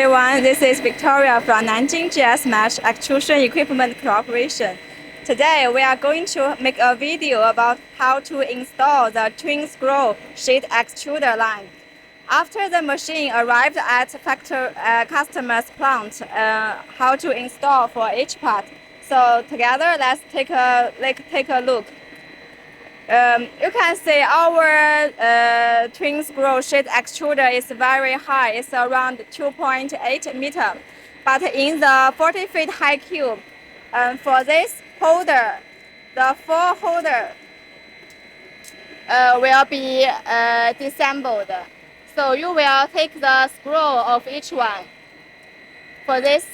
everyone, this is Victoria from Nanjing GS-mach Extrusion Equipment Corporation. Today we are going to make a video about how to install the twin scroll sheet extruder line. After the machine arrived at customer's plant, how to install for each part. So together let's take a look. You can see our twin scroll sheet extruder is very high. It's around 2.8 meters. But in the 40 feet high cube, for this holder, the four holder will be disassembled. So you will take the scroll of each one. This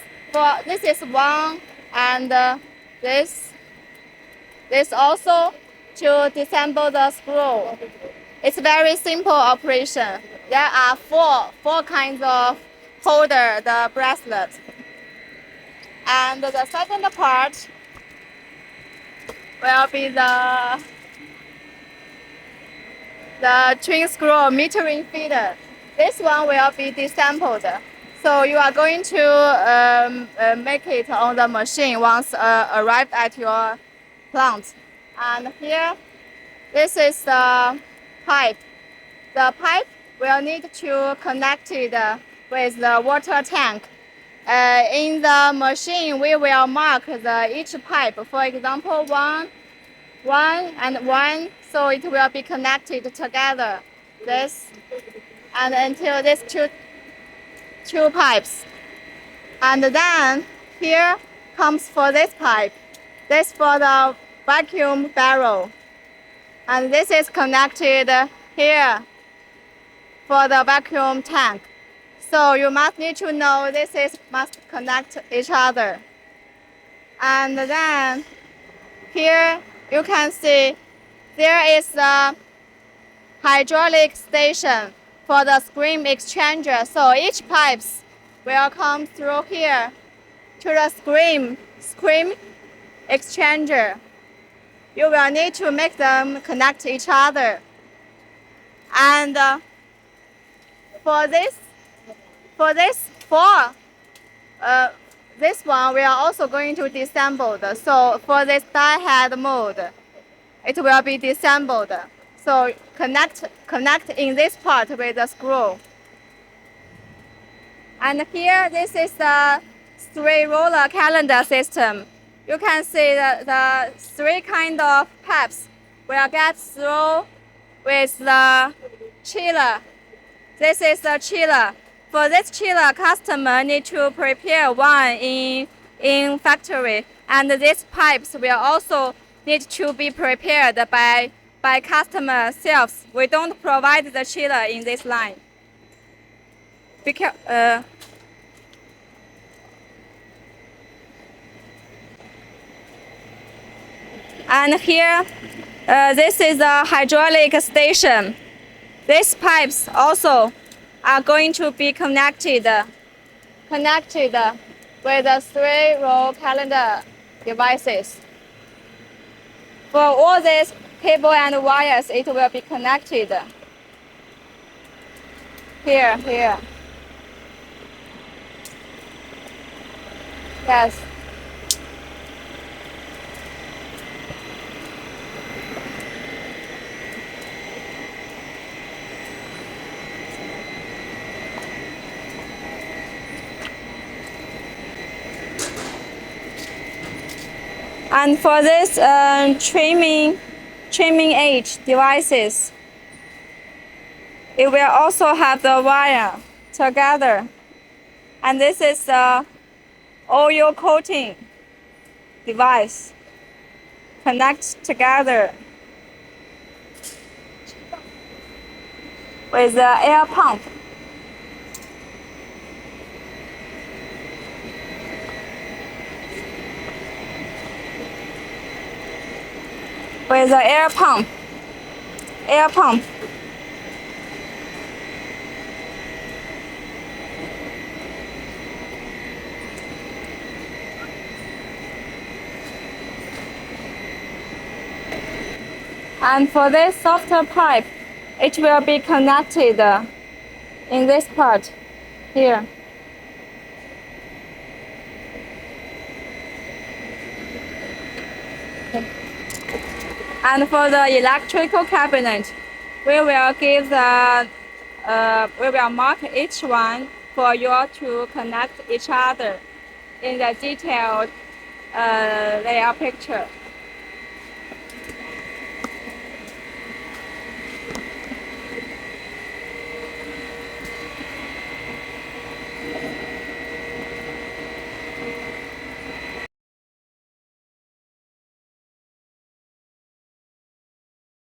is one, and this also, to disassemble the screw. It's very simple operation. There are four kinds of holder, the bracelet. And the second part will be the twin screw metering feeder. This one will be disassembled. So you are going to make it on the machine once arrived at your plant. And here, this is the pipe. The pipe will need to connect it with the water tank. In the machine, we will mark each pipe. For example, one and one, so it will be connected together. This, and until these two pipes. And then here comes for this pipe. This for the vacuum barrel, and this is connected here for the vacuum tank. So you must need to know must connect each other. And then here you can see there is a hydraulic station for the screen exchanger. So each pipes will come through here to the screen exchanger. You will need to make them connect each other. And this one we are also going to disassemble. So for this die head mode, it will be disassembled. So connect in this part with the screw. And here, this is the 3-roller calendar system. You can see the three kind of pipes will get through with the chiller. This is the chiller. For this chiller, customer need to prepare one in factory, and these pipes will also need to be prepared by customer selves. We don't provide the chiller in this line. And here, this is a hydraulic station. These pipes also are going to be connected with the 3-row calendar devices. For all these cable and wires, it will be connected here. Yes. And for this trimming edge devices, it will also have the wire together. And this is the oil coating device. Connect together with the air pump. With the air pump. And for this softer pipe, it will be connected in this part here. And for the electrical cabinet, we will mark each one for you to connect each other in the detailed layout picture.